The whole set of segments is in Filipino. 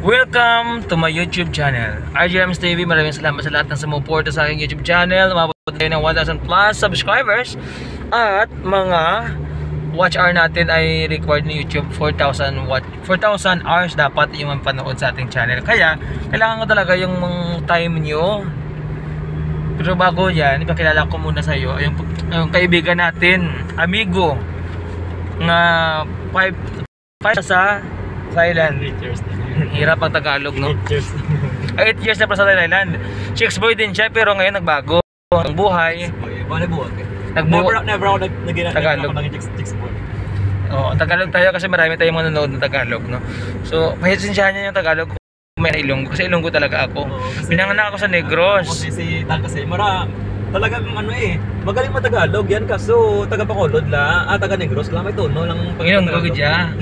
Welcome to my YouTube channel, RJM's TV. Maraming salamat sa lahat ng sumuporta sa aking YouTube channel. Umabot tayo ng 1,000 plus subscribers. At mga watch hour natin ay required ni YouTube 4,000 hours dapat yung mapanood sa ating channel. Kaya kailangan ko talaga yung time nyo. Pero bago yan, ipakilala ko muna sa iyo yung kaibigan natin, amigo nga 5 sa Thailand. 8 years. Hirap ang Tagalog, no? 8 years na pa sa Thailand. Chicks boy din siya, pero ngayon nagbago ang buhay. Never ako Tagalog. Chicks boy. Oh, Tagalog tayo kasi marami tayong manonood ng Tagalog, no? So, pahisinsahan niya yung Tagalog kung may Ilonggo. Kasi Ilonggo talaga ako. Pinanganak ako sa Negros. Kasi talagang magaling mo Tagalog yan kaso taga Bacolod la, taga Negros lang may tono lang Ilonggo gudya.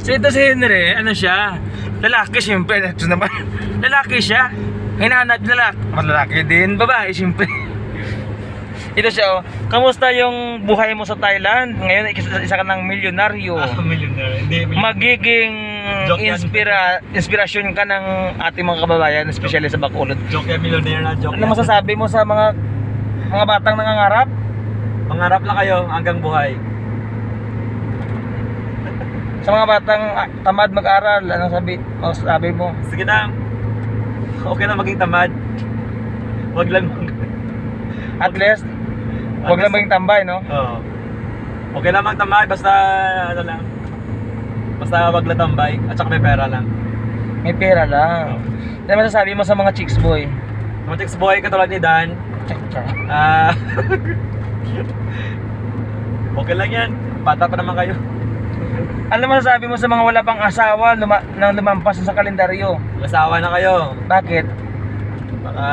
So ito si Henry, ano siya? Lalaki siyempre, ito naman. Lalaki siya. Hinahanap na lalaki din, babae siyempre. Ito siya, oh. Kamusta yung buhay mo sa Thailand? Ngayon isa ka ng milyonaryo. Milyonaryo. Magiging inspirasyon ka ng ating mga kababayan, especially sa Bacolod. Joke yan, milyonaryo na joke. Ano masasabi mo sa mga batang nangangarap? Mangarap lang kayo hanggang buhay. Sa mga batang tamad mag-aral, anong sabi mo? Sige na. Okay na maging tamad. Wag lang at least wag lang maging tambay, no? Oo. Okay lang magtamad basta ano lang. Basta wag lang tambay at saka may pera lang. May pera lang. Ano masasabi mo sa mga chicks boy? Mga chicks boy katulad ni Dan. Okay lang yan. Bata pa naman kayo. Ano masasabi mo sa mga wala pang asawa nang lumampas sa kalendaryo? Asawa na kayo. Bakit? Baka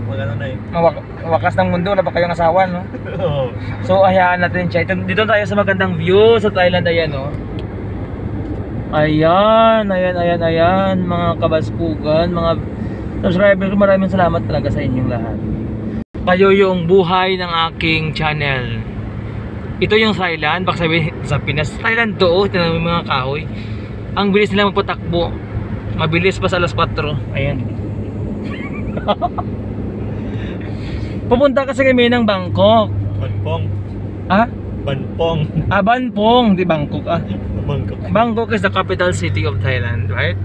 magano na wakas ng mundo, wala pa kayong asawa, no? So hayaan natin siya. Dito tayo sa magandang view sa Thailand, ayan, no? Ayan, mga kabaskugan, mga subscriber ko, maraming salamat talaga sa inyong lahat. Kayo yung buhay ng aking channel. Ito yung Thailand, baka sabihin sa Pinas. Thailand to, oh, tinanong yung mga kahoy. Ang bilis nila magpatakbo. Mabilis pa sa alas 4. Ayan. Pupunta kasi kami ng Bangkok. Banpong. Ha? Banpong. Banpong, di Bangkok ah. Bangkok. Bangkok is the capital city of Thailand, right?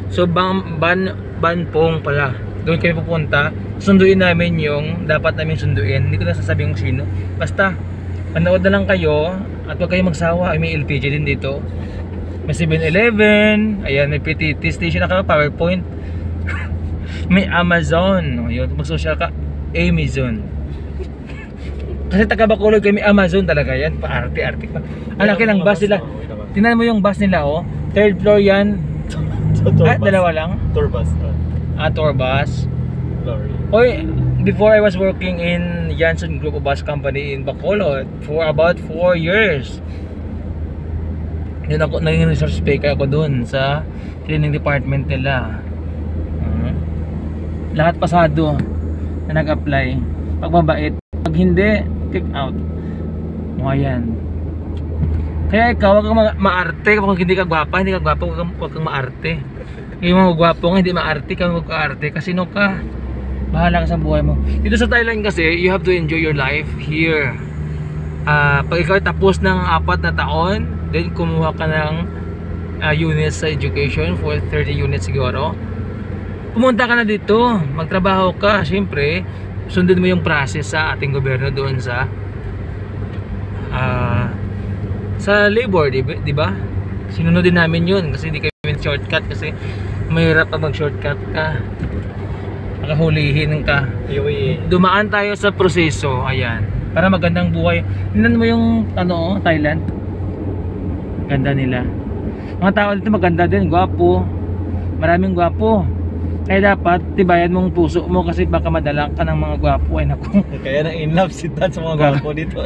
So Banpong pala. Doon kami pupunta. Sunduin namin yung dapat namin sunduin. Hindi ko na sasabihin kung sino. Basta manood na lang kayo at huwag kayong magsawa. May LPG din dito. May 7-Eleven. Ayan, may PTT station na kayo, PowerPoint. May Amazon. Yun, mag-social ka, Amazon. Kasi taga Bacolod kayo, may Amazon talaga yan. Pa-arte-arte pa. Ang laki lang bus nila. Tingnan mo yung bus nila, oh. 3rd floor yan. Dalawa lang? Tour bus. Tour bus. Lorry. Oy, before I was working in Janssen Group of Bus Company in Bacolod for about 4 years. Yun ako, naging resource speaker ako dun sa training department nila. Lahat pasado na nag-apply. Pag mabait, pag hindi, kick out. Mga yan. Kaya ikaw, wag kang maarte. Kapag hindi ka gwapa, wag kang maarte. Yung mga gwapo nga, hindi maarte ka, wag ka arte. Kasi no ka, bahala ka sa buhay mo. Dito sa Thailand kasi, you have to enjoy your life here. Pag ikaw tapos ng 4 na taon, then kumuha ka ng units sa education for 30 units siguro. Pumunta ka na dito, magtrabaho ka. Siyempre, sundin mo yung process sa ating gobyerno doon sa labor, di ba? Sinunodin namin yun kasi hindi kami shortcut kasi mahirap pag mag-shortcut ka. Nakahulihin ka. Dumaan tayo sa proseso, ayan. Para magandang buhay. Tingnan mo yung Thailand. Ganda nila. Mga tao dito maganda din, gwapo. Maraming gwapo. Kaya dapat tibayan mong puso mo kasi baka madala ka ng mga gwapo. Ay naku. Kaya na in love si Dan sa mga gwapo dito.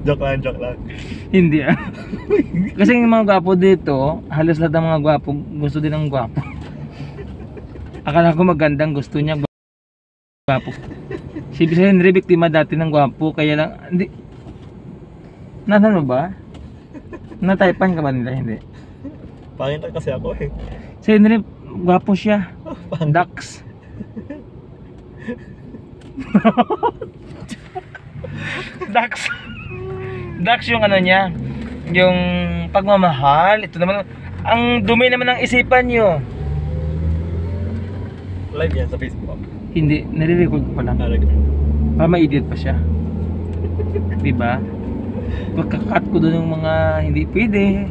Joke lang. Hindi ah. Kasi yung mga gwapo dito, halos lahat ng mga gwapo gusto din ng gwapo. Akala ko magandang gusto niya gwapo. Si Henry biktima dati ng gwapo, kaya lang hindi. Nasaan mo ba? Nataypan ka ba nila? Hindi. Pangit lang kasi ako eh. Si Henry, gwapo siya. Pangit. Dax. Dax. Dax yung ano niya. Yung pagmamahal. Ito naman, ang dumi naman ng isipan nyo. Live yan sa Facebook. Hindi, nare-record ko pa lang. Para ma-edit pa siya. Diba? Pagkakat ko doon yung mga hindi pwede.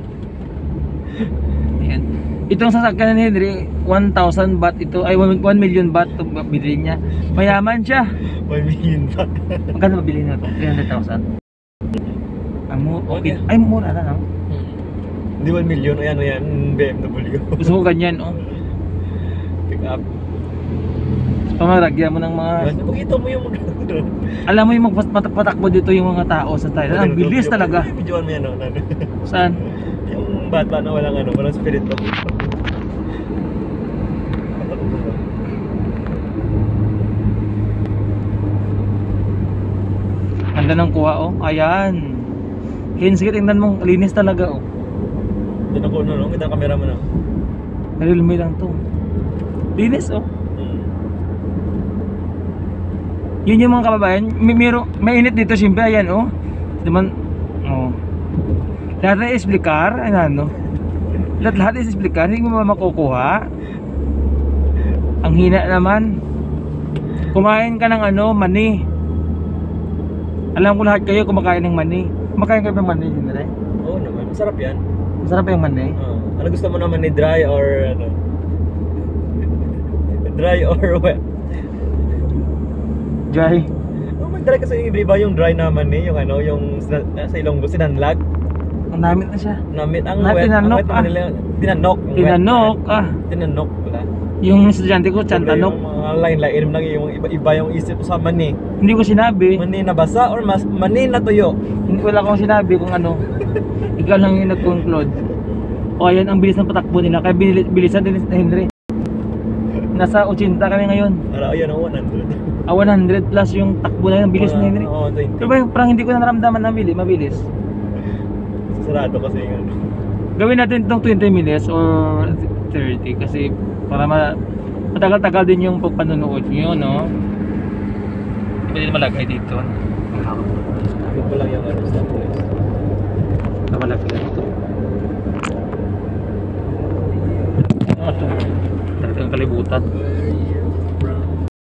Ayan. Itong sasakyan ni Henry, 1,000 baht ito. Ay, 1 million baht ito bibili niya. Mayaman siya. 1 million baht. Magkano mabili na ito? 300,000. Okay. Ay, mura na lang. Hindi 1 million. Ayan, ayan. BMW. Gusto ko ganyan, oh. Pick up. Pamaragyan mo ng mga... Pagkita mo yung Alam mo yung magpatakbo dito yung mga tao sa Thailand. Ang bilis talaga. Videoan mo yan, no? Saan? Yung bata na walang ano, walang spirit to. Ganda ng kuha, oh. Ayan. Sige, tingnan mo. Linis talaga, oh. Doon ako, no? Kita ang camera mo na. Nalilumi lang to. Linis, oh. Yun yung mga kababayan, may init dito siyempre, ayan oh. Naman, oh. Lahat na explicar, ano. Lahat explicar, hindi mo makukuha. Ang hina naman. Kumain ka ng ano, mani. Alam ko lahat kayo kumakain ng mani. Kumakain kayo ng mani, hindi? Oo naman, masarap yan. Masarap yung mani. Ano gusto mo naman ni dry or ano? Dry or wet? Dry. Oh, may dry kasi yung iba yung dry naman eh, yung ano, yung sa Ilonggo sinanlag. Ang namit na siya. Namit ang Na, wet. tinanok, ang wet Manila, tinanok. Yung Tinanok, wet, ah. Tinanok pala. Yung estudyante ko, Chantanok. Yung mga line lang yung iba yung isip sa mani. Hindi ko sinabi. Mani na basa or mani na tuyo? Hindi, wala akong sinabi kung ano. Ikaw lang yung nag-conclude. O ayan, ang bilis ng patakbo nila. Kaya bilisan din ni Henry. Nasa 80 kami ngayon. Para ayun, 100. 100 plus yung takbo na yun. Ang bilis ni Henry. Oo, 20. Pero parang hindi ko na naramdaman na mabilis. Sarado kasi yung ano. Gawin natin itong 20 minutes or 30 kasi para matagal-tagal din yung pagpanonood nyo, no? Hindi din malagay dito. Yun pa lang yung ano, stop guys. Malagay dito. Ano ito? Talagang kalibutan.